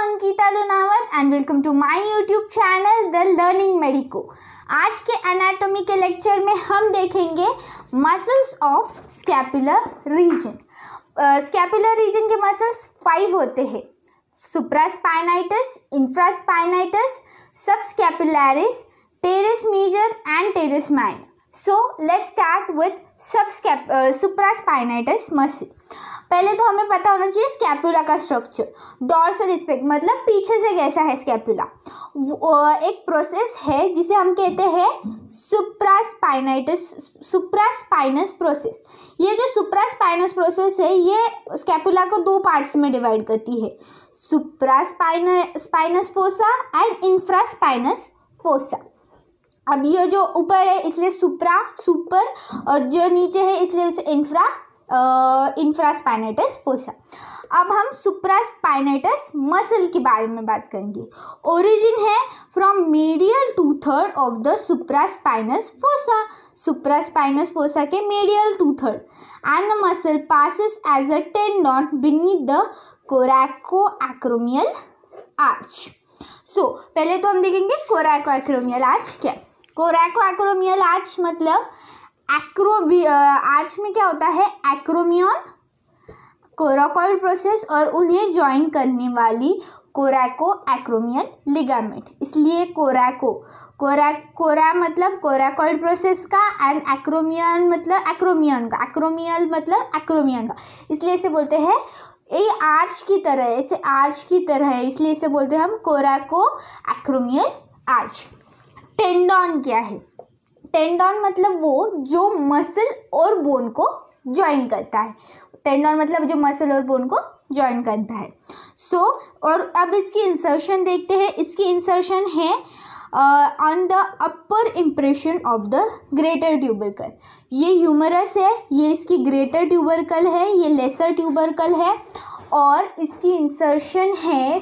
Ankita Lonawat and welcome to my YouTube channel the learning medico. आज के anatomy के lecture में हम देखेंगे muscles of scapular region. Scapular region के मसल्स 5 होते हैं: supraspinatus, infraspinatus, subscapularis, teres major and teres minor. So let's start with supraspinatus muscle. पहले तो हमें पता होना चाहिए स्कैपुला का स्ट्रक्चर। डॉर्सल एस्पेक्ट मतलब पीछे से कैसा है स्कैपुला। एक प्रोसेस है जिसे हम कहते हैं सुप्रास्पाइनस प्रोसेस। ये जो सुप्रास्पाइनस प्रोसेस है ये स्कैपुला को 2 पार्ट्स में डिवाइड करती है, सुप्रास्पाइनस फोसा एंड इंफ्रास्पाइनस फोसा। अब ये जो ऊपर है इसलिए सुपर और जो नीचे है इसलिए उसे इंफ्रास्पाइनाइटस फोसा। अब हम सुप्रास्पाइनाइटस मसल के बारे में बात करेंगे। ओरिजिन है from medial 2/3 of the supraspinous fossa. Supraspinous fossa के medial 2/3 and the muscle passes as a tendon beneath the coracoacromial arch. So पहले तो हम देखेंगे कोरैकोएक्रोमियल आर्च क्या है। कोरैकोएक्रोमियल आर्च मतलब आर्च में क्या होता है, एक्रोमियन, कोराकॉइड प्रोसेस और उन्हें ज्वाइन करने वाली कोरैकोएक्रोमियल लिगामेंट। इसलिए कोरा मतलब कोराकॉइड प्रोसेस का एंड एक्रोमियन मतलब एक्रोमियन का, एक्रोमियल मतलब एक्रोमियन का, इसलिए इसे बोलते हैं ये आर्च की तरह है, इसे आर्च की तरह है इसलिए इसे बोलते हैं हम कोरैकोएक्रोमियल आर्च। टेंडन क्या है? टेंडन मतलब वो जो मसल और बोन को ज्वाइन करता है। टेंडन मतलब जो मसल और बोन को ज्वाइन करता है। और अब इसकी इंसर्शन देखते हैं। इसकी इंसर्शन है on the upper impression of the greater tubercle. ये ह्यूमरस है, ये इसकी ग्रेटर ट्यूबरकल है, ये लेसर ट्यूबरकल है और इसकी इंसर्शन है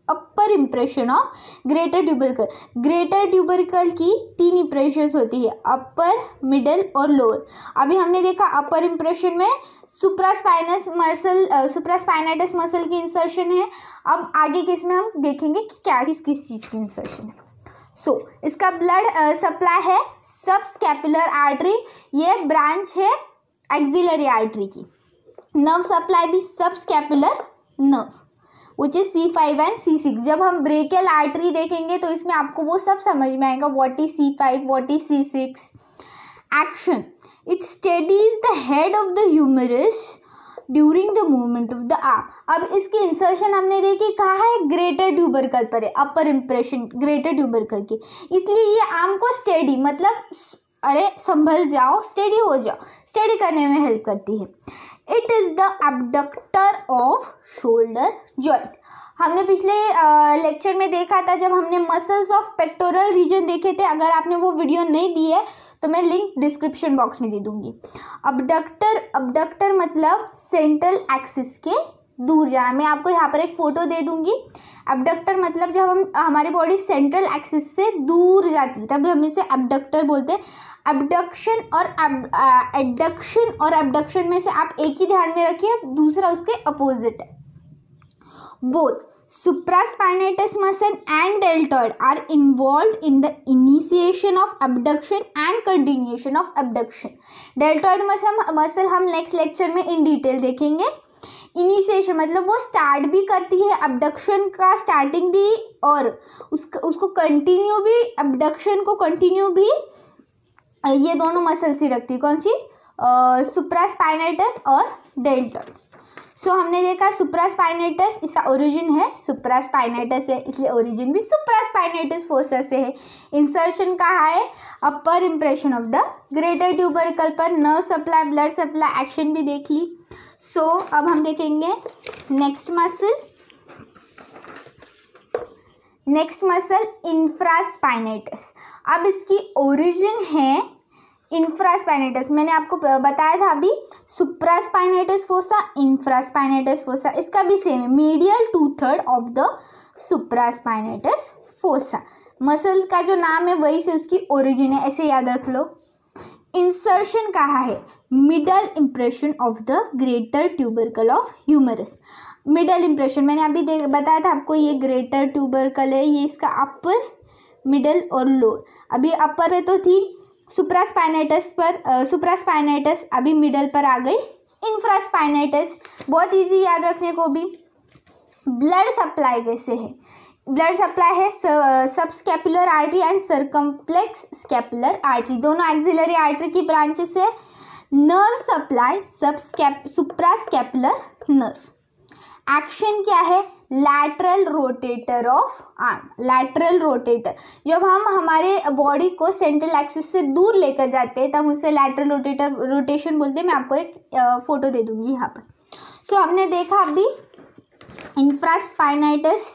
upper impression of greater tubercle. Greater tubercle की 3 इम्प्रेशंस होती है, अपर, मिडल और लोअर। अभी हमने देखा अपर इम्प्रेशन में सुप्रास्पाइनाइटस मसल की इंसर्शन है। अब आगे के इसमें हम देखेंगे कि क्या किस चीज़ की इंसर्शन है। इसका ब्लड सप्लाई है सबस्कैपुलर आर्टरी, ये ब्रांच है एक्सिलरी आर्टरी की। नर्व सप्लाई भी subscapular nerve which is C5 and C6। जब हम ब्रेकियल आर्टरी देखेंगे तो इसमें आपको वो सब समझ में आएगा, what is C5, what is C6। Action, it steadies the head of the humerus during the movement of the arm। अब इसकी इंसर्शन हमने देखी कहाँ है, ग्रेटर ट्यूबरकल पर है, अपर इम्प्रेशन ग्रेटर ट्यूबरकल की, इसलिए ये आर्म को स्टेडी मतलब अरे संभल जाओ, स्टेडी हो जाओ, स्टेडी करने में हेल्प करती है। It is the abductor of shoulder joint. हमने पिछले लेक्चर में देखा था जब हमने मसल्स ऑफ पेक्टोरल रीजन देखे थे। अगर आपने वो वीडियो नहीं दी है तो मैं लिंक डिस्क्रिप्शन बॉक्स में दे दूंगी। अब्डक्टर मतलब सेंट्रल एक्सिस के दूर जाना। मैं आपको यहाँ पर एक फ़ोटो दे दूंगी। एब्डक्टर मतलब जब हमारी बॉडी सेंट्रल एक्सिस से दूर जाती है तब हम इसे एब्डक्टर बोलते हैं। एब्डक्शन और एब्डक्शन में से आप एक ही ध्यान में रखिए, दूसरा उसके अपोजिट है। Both supraspinatus muscle and deltoid are involved in the initiation of abduction and continuation of abduction. Deltoid muscle हम नेक्स्ट लेक्चर में इन डिटेल देखेंगे। इनिशिएशन मतलब वो स्टार्ट भी करती है, एब्डक्शन का स्टार्टिंग भी और उसको कंटिन्यू भी, एब्डक्शन को कंटिन्यू भी ये दोनों मसल्स ही रखती है। कौन सी? सुप्रास्पाइनाइटस और डेल्टॉइड। हमने देखा सुप्रास्पाइनाइटस, इसका ओरिजिन है सुप्रास्पाइनाइटस है इसलिए ओरिजिन भी सुप्रास्पाइनाइटस फोसा से है। इंसर्शन कहाँ है? Upper impression of the greater tubercle पर। Nerve supply, blood supply, action भी देख ली। अब हम देखेंगे नेक्स्ट मसल इंफ्रास्पाइनाइटस। अब इसकी ओरिजिन है इंफ्रास्पाइनाइटस। मैंने आपको बताया था अभी सुप्रास्पाइनाइटस फोसा, इंफ्रास्पाइनाइटस फोसा, इसका भी सेम है, medial 2/3 of the supraspinatus fossa. Muscles का जो नाम है वही से उसकी ओरिजिन है, ऐसे याद रख लो। इंसर्शन कहाँ है? Middle impression of the greater tubercle of humerus. Middle impression मैंने अभी बताया था आपको, ये ग्रेटर ट्यूबरकल है, ये इसका अपर, मिडल और लोअर। अभी अपर है तो थी सुप्रास्पाइनेटस पर, सुप्रास्पाइनेटस, अभी मिडल पर आ गई इंफ्रास्पाइनेटस। बहुत इजी याद रखने को भी। ब्लड सप्लाई कैसे है? ब्लड सप्लाई है subscapular artery and circumflex scapular artery, दोनों एक्सिलरी आर्टरी की ब्रांचेस है। Nerve supply suprascapular nerve. Action क्या है? Lateral rotator of arm. Lateral rotator, जब हम हमारे बॉडी को सेंट्रल एक्सिस से दूर लेकर जाते हैं तब उसे लैटरल रोटेशन बोलते हैं। मैं आपको एक फोटो दे दूंगी यहाँ पर। सो हमने देखा अभी इंफ्रास्पाइनेटस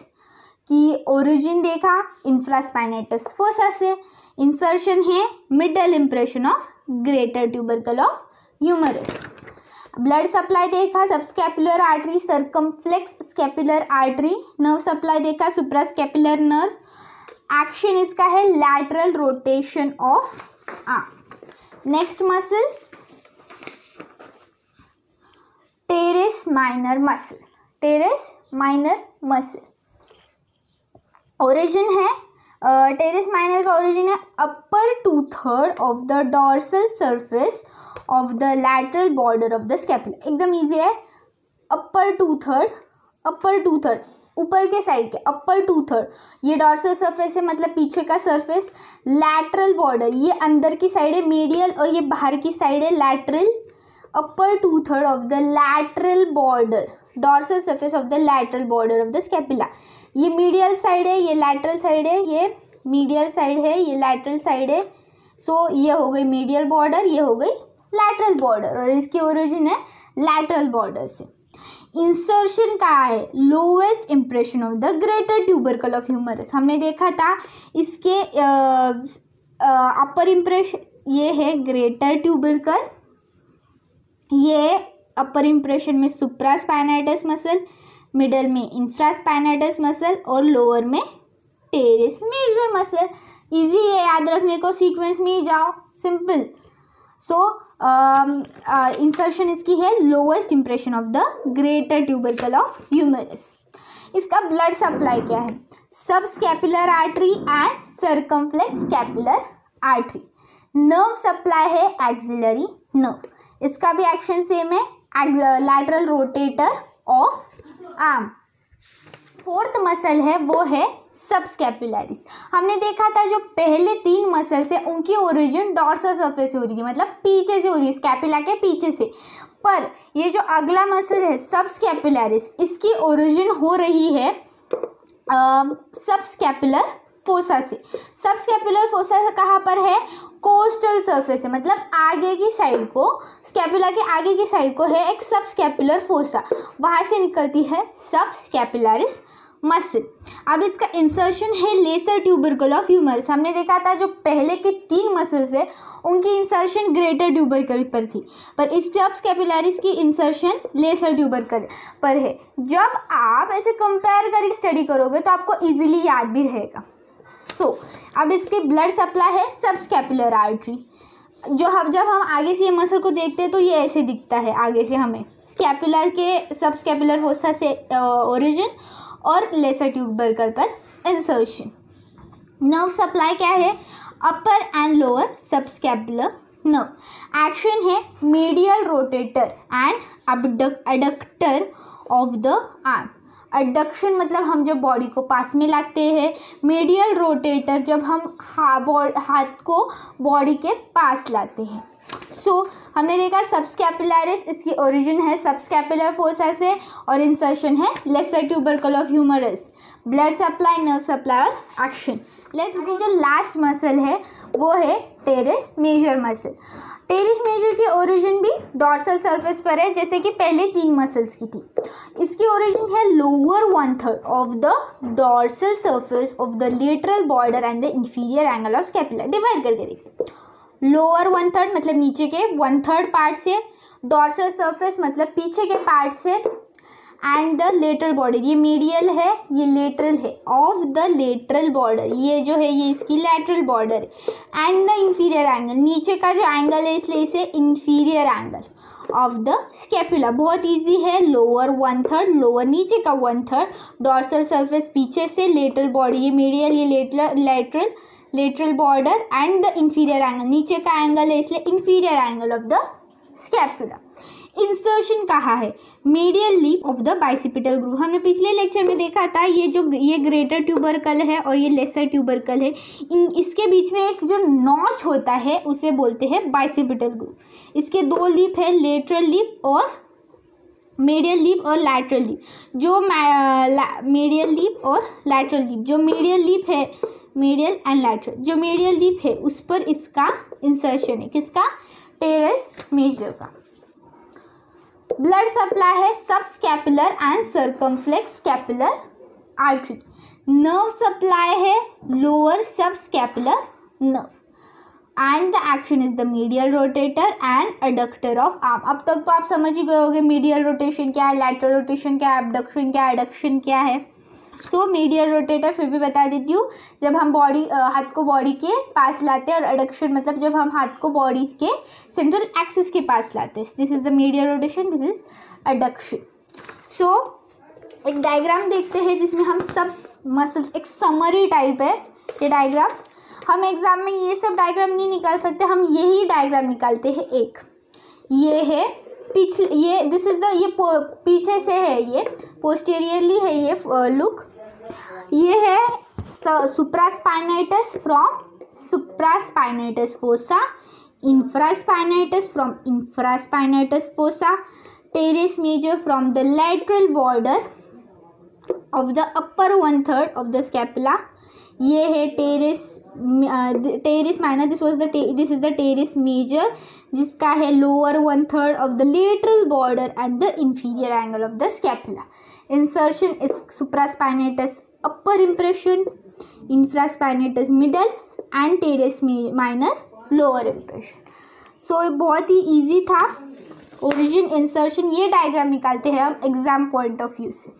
की ओरिजिन देखा, इंफ्रास्पाइनेटस फोसा से। इंसर्शन है middle impression of greater tubercle of humerus. Blood supply देखा, subscapular artery, circumflex scapular artery. Nerve supply देखा, सुप्रास्कैपुलर नर्व। एक्शन इसका है lateral rotation of arm. Next muscle teres minor muscle. Teres minor muscle origin है, teres minor का origin है upper 2/3 of the dorsal surface of the lateral border of the scapula. एकदम easy है। Upper 2/3, अपर 2/3 ऊपर के side के, अपर 2/3 ये dorsal surface है, मतलब पीछे का सरफेस। लैटरल बॉर्डर ये अंदर की साइड है मीडियल, और ये बाहर की साइड है lateral. Upper 2/3 of the lateral border, dorsal surface of the lateral border of the scapula. ये मीडियल साइड है, ये लैटरल साइड है, ये मीडियल साइड है, ये लैटरल साइड है। सो ये हो गई मीडियल बॉर्डर, ये हो गई लैटरल बॉर्डर, और इसकी ओरिजिन है लैटरल बॉर्डर से। इंसर्शन कहाँ है? Lowest impression of the greater tubercle of humerus. हमने देखा था इसके अपर इंप्रेशन, ये है ग्रेटर ट्यूबरकल, ये अपर इंप्रेशन में सुप्रास्पाइनेटस मसल, मिडल में इंफ्रास्पाइनेटस मसल और लोअर में टेरेस मेजर मसल। इजी है याद रखने को, सीक्वेंस में ही जाओ, सिंपल। सो इंसर्शन इसकी है lowest impression of the greater tubercle of humerus. इसका ब्लड सप्लाई क्या है? Subscapular artery and circumflex scapular artery. Nerve supply है एक्सिलरी नर्व, इसका भी एक्शन सेम है, lateral rotator of arm. Fourth muscle है वो है सबस्कैपुलरिस। हमने देखा था जो पहले 3 मसल्स है उनकी ओरिजिन डॉर्सल सरफेस से हो रही है, मतलब पीछे से हो रही है, स्कैपुला के पीछे से। पर ये जो अगला मसल है सबस्कैपुलरिस, इसकी ओरिजिन हो रही है सबस्कैपुलर फोसा से। सबस्कैपुलर फोसा कहाँ पर है? कोस्टल सरफेस है, मतलब आगे की साइड को, स्कैपुला के आगे की साइड को है एक सबस्कैपुलर फोसा, वहाँ से निकलती है सबस्कैपुलरिस मसल। अब इसका इंसर्शन है लेसर ट्यूबरकल ऑफ ह्यूमरस। हमने देखा था जो पहले के 3 मसल्स है उनकी इंसर्शन ग्रेटर ट्यूबरकल पर थी, पर इस सबस्कैपुलरिस की इंसर्शन लेसर ट्यूबरकल पर है। जब आप ऐसे कंपेयर करके स्टडी करोगे तो आपको इजीली याद भी रहेगा। अब इसकी ब्लड सप्लाई है सबस्कैपुलर आर्टरी। जब हम आगे से ये मसल को देखते हैं तो ये ऐसे दिखता है आगे से हमें, स्कैपुलर के सबस्कैपुलर फोसा से ओरिजिन और लेसर ट्यूबरकल पर इंसर्शन। नर्व सप्लाई क्या है? Upper and lower subscapular nerve. Action है medial rotator and adductor of the arm. Adduction मतलब हम जब बॉडी को पास में लाते हैं, मीडियल रोटेटर जब हम हाथ को बॉडी के पास लाते हैं। हमने देखा सबस्कैपुलरिस, इसकी ओरिजिन है सबस्कैपुलर फोसा से और इंसर्शन है lesser tubercle of humerus. Blood supply, nerve supply और एक्शन। लेट्स गो, जो लास्ट मसल है वो है teres major muscle. Teres major की ओरिजिन भी डॉर्सल सरफेस पर है, जैसे कि पहले 3 मसल्स की थी। इसकी ओरिजिन है lower 1/3 of the dorsal surface of the lateral border and the inferior angle of scapula. Divide करके देखिए, लोअर 1/3 मतलब नीचे के 1/3 पार्ट से, डॉर्सल सरफेस मतलब पीछे के पार्ट से, एंड द लेटरल बॉर्डर, ये मीडियल है ये लेटरल है, ऑफ द लेटरल बॉर्डर, ये जो है ये इसकी लेटरल बॉर्डर है। एंड द इंफीरियर एंगल, नीचे का जो एंगल है इसलिए इसे inferior angle of the scapula. बहुत इजी है, लोअर 1/3, लोअर नीचे का 1/3, डॉर्सल सरफेस पीछे से, लेटरल बॉडी ये मीडियल ये lateral border and the inferior angle, नीचे का एंगल है इसलिए inferior angle of the scapula. Insertion कहाँ है? Medial leaf of the bicipital groove. हमने पिछले लेक्चर में देखा था ये ग्रेटर ट्यूबरकल है और ये लेसर ट्यूबरकल है, इसके बीच में एक जो नॉच होता है उसे बोलते हैं बाइसिपिटल ग्रूव। इसके दो लीफ है, लेटरल लीफ और मीडियल लीफ और लैटरल लीफ। जो मीडियल लीफ और लैटरल लीफ, जो मीडियल लीफ है, मीडियल एंड लैटरल, जो मीडियल लीफ है उस पर इसका इंसर्शन है, किसका? टेरेस मेजर का। ब्लड सप्लाई है सब scapular and circumflex scapular artery. Nerve supply है लोअर सब scapular nerve and the action is the medial rotator and adductor of arm. अब तक तो आप समझ ही गए होंगे मीडियल रोटेशन क्या है, लैटरल रोटेशन क्या है, एबडक्शन क्या है, एडक्शन क्या है। सो मीडियल रोटेटर फिर भी बता देती हूँ, जब हम हाथ को बॉडी के पास लाते हैं, और एडक्शन मतलब जब हम हाथ को बॉडी के सेंट्रल एक्सिस के पास लाते हैं। This is the medial rotation, this is adduction. So एक डायग्राम देखते हैं जिसमें हम सब मसल्स, एक समरी टाइप है ये डायग्राम। हम एग्जाम में ये सब डायग्राम नहीं निकाल सकते, हम यही डायग्राम निकालते हैं। एक ये है पीछे, ये दिस इज द, ये पीछे से है, ये पोस्टीरियरली है ये लुक। ये है supraspinatus from supraspinatus fossa, infraspinatus from infraspinatus fossa, terrace measure from the lateral border of the upper 1/3 of the scapula. ये है teres minor, this is the teres major जिसका है lower 1/3 of the lateral border and the inferior angle of the scapula. Insertion is supraspinatus upper impression, infraspinatus middle and teres minor lower impression. So बहुत ही easy था। Origin, insertion, ये diagram निकालते हैं हम exam point of view से।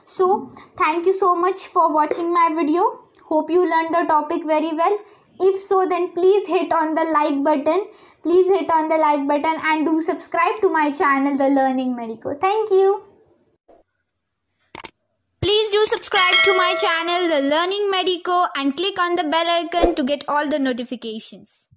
So thank you so much for watching my video. Hope you learned the topic very well. If so, then please hit on the like button. Please hit on the like button and do subscribe to my channel, The Learning Medico. Thank you. Please do subscribe to my channel, The Learning Medico, and click on the bell icon to get all the notifications.